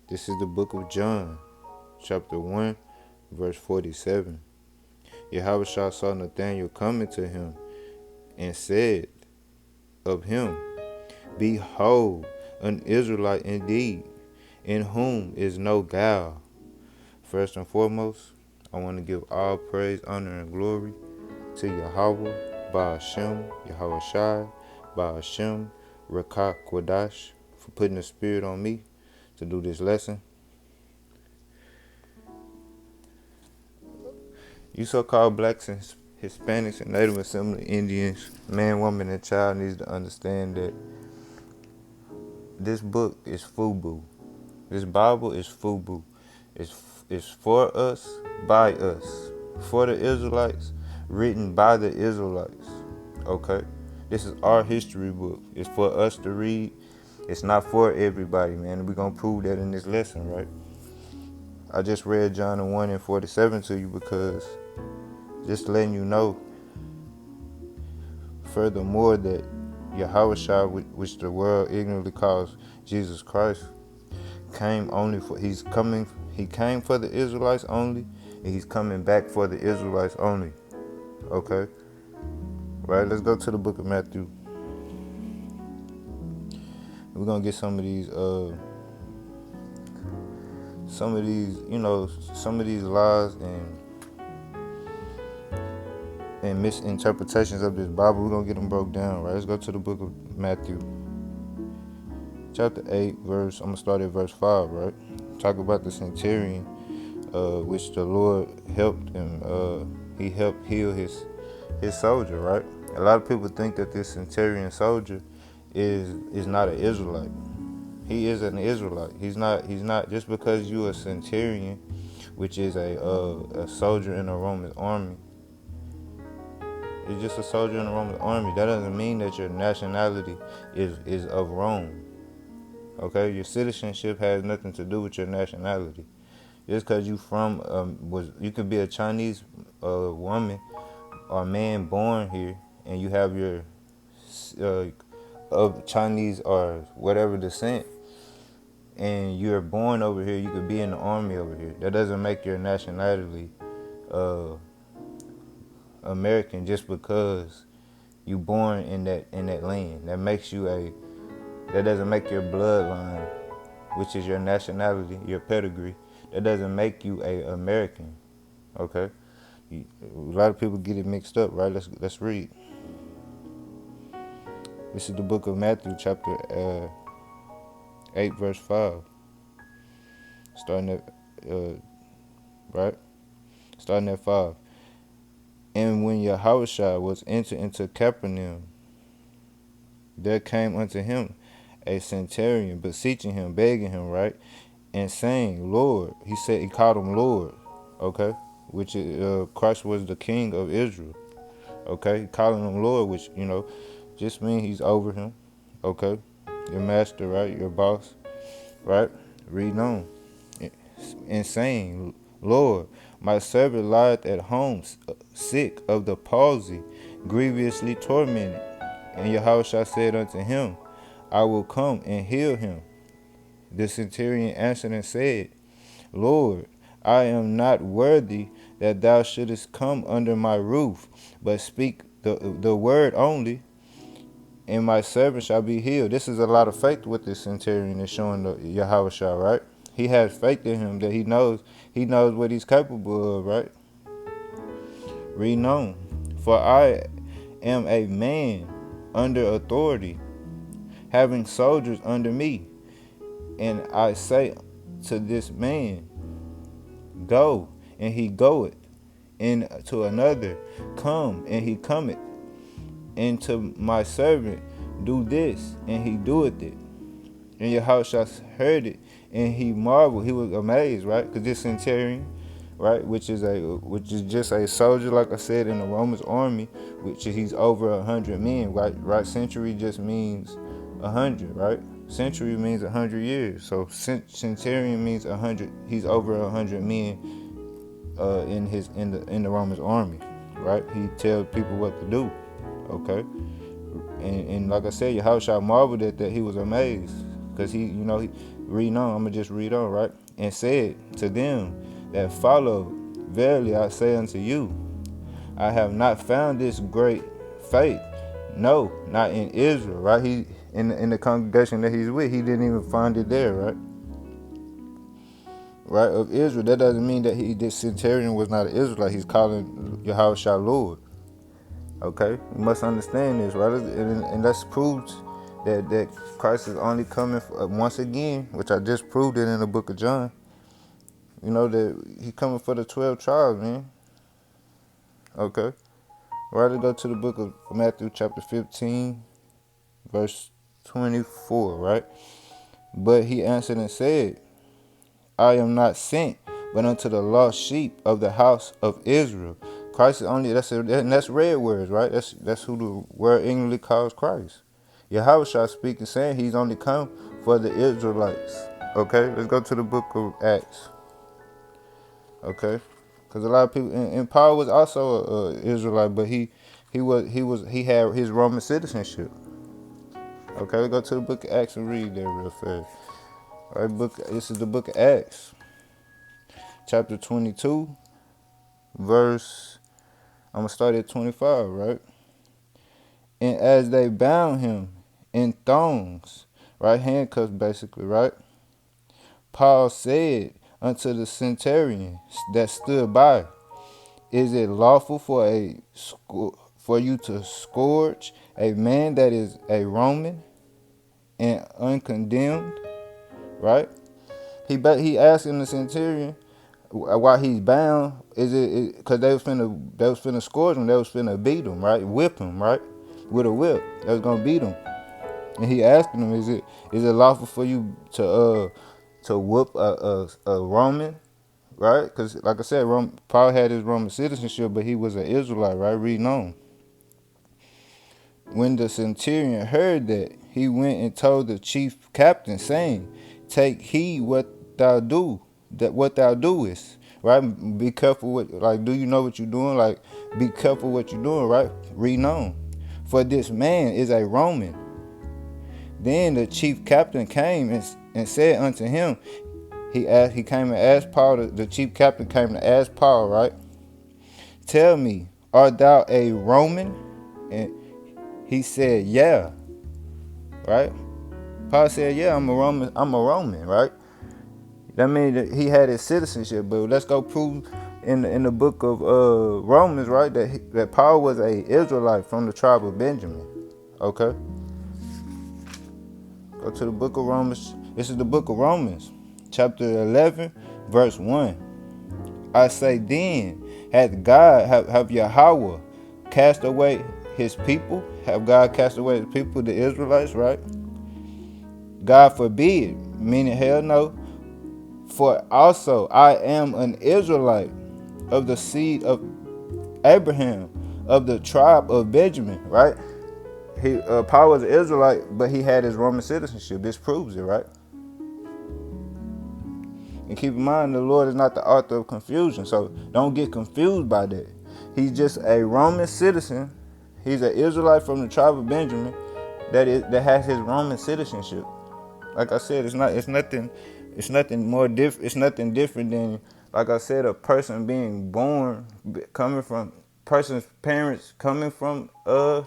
This is the book of John, chapter 1, verse 47. Yahweh saw Nathanael coming to him and said of him, Behold, an Israelite indeed, in whom is no guile. First and foremost, I want to give all praise, honor, and glory to Yahweh, Ba'ashem, Yahweh Shai, Ba'ashem, Rakah Kwadash, for putting the spirit on me to do this lesson. You so-called blacks and Hispanics and Native Assembly Indians, man, woman, and child needs to understand that this book is FUBU. This Bible is FUBU. It's for us, by us, for the Israelites, written by the Israelites. Okay? This is our history book. It's for us to read. It's not for everybody, man. We're going to prove that in this lesson, right? I just read John 1 and 47 to you because just letting you know, furthermore, that Yahweh Shai, which the world ignorantly calls Jesus Christ, he came for the Israelites only, and he's coming back for the Israelites only. Okay? Right, let's go to the book of Matthew. We're gonna get some of these lies and misinterpretations of this Bible. We're gonna get them broke down, right? Let's go to the book of Matthew, chapter 8, verse. I'm gonna start at verse 5, right? Talk about the centurion, which the Lord helped him. He helped heal his soldier, right? A lot of people think that this centurion soldier is not an Israelite. He is an Israelite. He's not just because you're a centurion, which is a soldier in the Roman army. It's just a soldier in the Roman army. That doesn't mean that your nationality is of Rome. Okay, your citizenship has nothing to do with your nationality. Just because you you could be a Chinese woman or man born here, and you have your of Chinese or whatever descent, and you're born over here, you could be in the army over here. That doesn't make your nationality American just because you born in that land. That doesn't make your bloodline, which is your nationality, your pedigree. That doesn't make you a American. Okay, a lot of people get it mixed up, right? Let's read. This is the book of Matthew, chapter 8, verse 5. Starting at 5. And when Yahushua was entered into Capernaum, there came unto him a centurion, beseeching him, begging him, right? And saying, Lord, he called him Lord, okay? Which Christ was the king of Israel, okay? Calling him Lord, which, just means he's over him, okay? Your master, right? Your boss, right? Read on. And saying, Lord, my servant lieth at home, sick of the palsy, grievously tormented. And Yahushua said unto him, I will come and heal him. The centurion answered and said, Lord, I am not worthy that thou shouldest come under my roof, but speak the word only, and my servant shall be healed. This is a lot of faith with this centurion is showing the Yahushua, right? He has faith in him that he knows what he's capable of, right? Read on. For I am a man under authority, having soldiers under me. And I say to this man, go, and he goeth, and to another, come, and he cometh, and to my servant, do this, and he doeth it. And Yahushua heard it, and he marveled. He was amazed, right? Because this centurion, right, which is just a soldier, like I said, in the Roman army, which he's over 100 men, right? Right? Century just means 100, right? Century means 100 years. So centurion means 100. He's over 100 men in the Roman army, right? He tells people what to do, okay? And like I said, Yahushua marveled at that. He was amazed because Reading on, I'm going to just read on, right? And said to them that followed, verily I say unto you, I have not found this great faith. No, not in Israel, right? He in the congregation that he's with, he didn't even find it there, right? Right, of Israel. That doesn't mean that this centurion was not an Israelite. He's calling Yahushua Lord. Okay, you must understand this, right? And that's proves that Christ is only coming once again, which I just proved it in the book of John. You know that he coming for the 12 tribes, man. Okay, right. Let's go to the book of Matthew, chapter 15, verse 24. Right, but he answered and said, I am not sent, but unto the lost sheep of the house of Israel. Christ is only and that's red words, right? That's who the word English calls Christ. Yahushua speaking, saying he's only come for the Israelites. Okay, let's go to the book of Acts. Okay, because a lot of people and Paul was also an Israelite, but he had his Roman citizenship. Okay, let's go to the book of Acts and read there real fast. All right, this is the book of Acts, chapter 22. Verse, I'm going to start at 25, right? And as they bound him in thongs, right, handcuffs basically, right? Paul said unto the centurion that stood by, is it lawful for you to scourge a man that is a Roman and uncondemned, right? He asking the centurion, while he's bound, is it because they was finna scourge him, they was finna beat him, right? Whip him, right? With a whip. They was gonna beat him. And he asking him, is it lawful for you to whoop a Roman, right? Because like I said, Paul had his Roman citizenship, but he was an Israelite, right? Reading on. When the centurion heard that, he went and told the chief captain, saying, take heed what thou doest, right? Be careful do you know what you're doing? Like, be careful what you're doing, right? Read on. For this man is a Roman. Then the chief captain came and said unto him, he came and asked Paul, the chief captain came to ask Paul, right? Tell me, art thou a Roman? And he said, yeah, right? Paul said, yeah, I'm a Roman, right? That means that he had his citizenship. But let's go prove in the book of Romans, right, that Paul was a Israelite from the tribe of Benjamin. Okay? Go to the book of Romans. This is the book of Romans, chapter 11, verse 1. I say then, have Yahweh cast away his people? Have God cast away his people, the Israelites, right? God forbid, meaning hell no. For also I am an Israelite of the seed of Abraham, of the tribe of Benjamin, right? Paul was an Israelite, but he had his Roman citizenship. This proves it, right? And keep in mind, the Lord is not the author of confusion, so don't get confused by that. He's just a Roman citizen. He's an Israelite from the tribe of Benjamin that has his Roman citizenship. Like I said, it's nothing more different. It's nothing different than, like I said, a person being born, person's parents coming from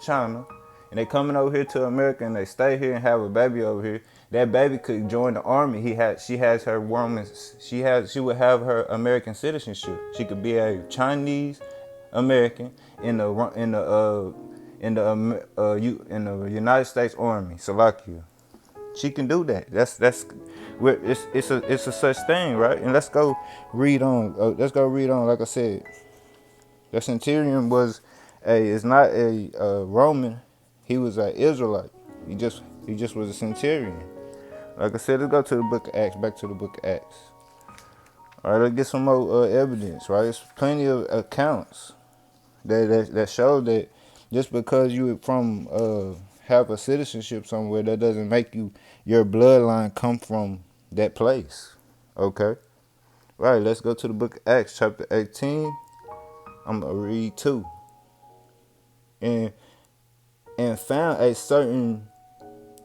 China, and they coming over here to America and they stay here and have a baby over here. That baby could join the army. She has her Roman. She would have her American citizenship. She could be a Chinese American in the United States Army. Salakia. She can do that. It's a such thing, right? And let's go read on. Like I said, the centurion is not a Roman. He was an Israelite. He just was a centurion. Like I said, let's go to the book of Acts. Back to the book of Acts. All right, let's get some more evidence. Right, there's plenty of accounts that show that just because you have a citizenship somewhere, that doesn't make your bloodline come from that place. Okay, right. Let's go to the book of Acts, chapter 18. I'm gonna read 2. And found a certain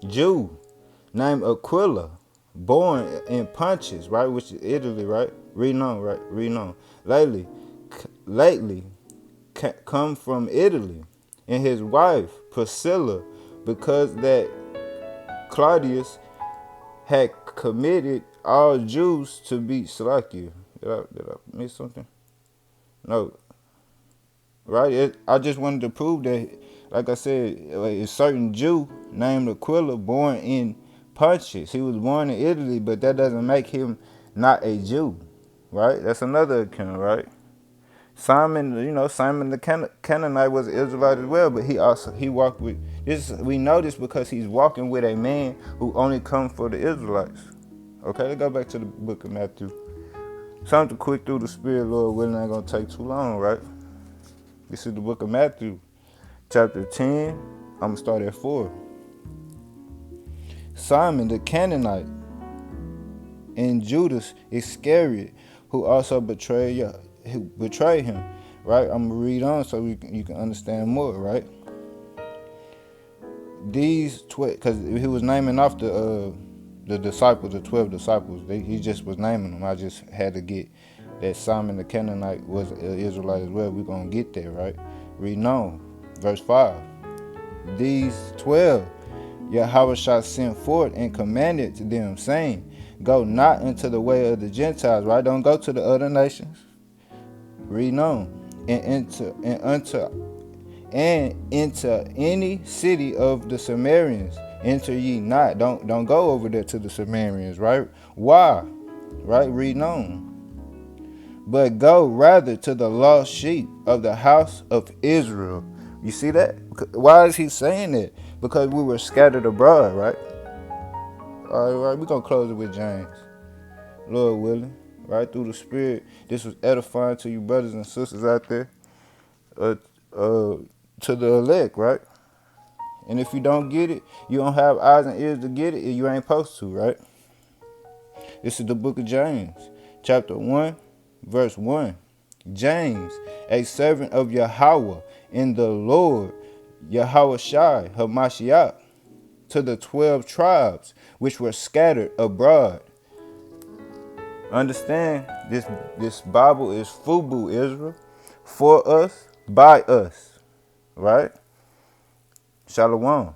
Jew named Aquila, born in Pontus, right, which is Italy, right? Reading on, right? Reading on. Lately, come from Italy, and his wife Priscilla, because that Claudius had committed all Jews to be Salakia. Did I miss something? No, right? I just wanted to prove that, like I said, a certain Jew named Aquila born in Pontus. He was born in Italy, but that doesn't make him not a Jew, right? That's another account, right? Simon, Simon the Canaanite was an Israelite as well, but he walked with this. We know this because he's walking with a man who only come for the Israelites. Okay, let's go back to the book of Matthew. Something quick through the Spirit, Lord willing, ain't gonna take too long, right? This is the book of Matthew, chapter 10. I'm gonna start at 4. Simon the Canaanite and Judas Iscariot, who also betrayed him, right? I'm gonna read on so you can understand more, right? These 12, because he was naming off the disciples, the 12 disciples. He just was naming them. I just had to get that Simon the Canaanite was an Israelite as well. We're gonna get there, right? Reading on, verse 5. These 12 Yahweh sent forth and commanded to them, saying, go not into the way of the Gentiles, right? Don't go to the other nations. Read on. And into any city of the Samaritans enter ye not. Don't go over there to the Samaritans, right? Why? Right? Read on. But go rather to the lost sheep of the house of Israel. You see that? Why is he saying that? Because we were scattered abroad, right? All right, we're going to close it with James. Lord willing, right through the Spirit. This was edifying to you brothers and sisters out there. To the elect, right? And if you don't get it, you don't have eyes and ears to get it, you ain't supposed to, right? This is the book of James, chapter 1, verse 1. James, a servant of Yahweh in the Lord, Yahweh Shai, Hamashiach, to the 12 tribes which were scattered abroad. Understand, this Bible is FUBU, Israel, for us, by us, right? Shalom.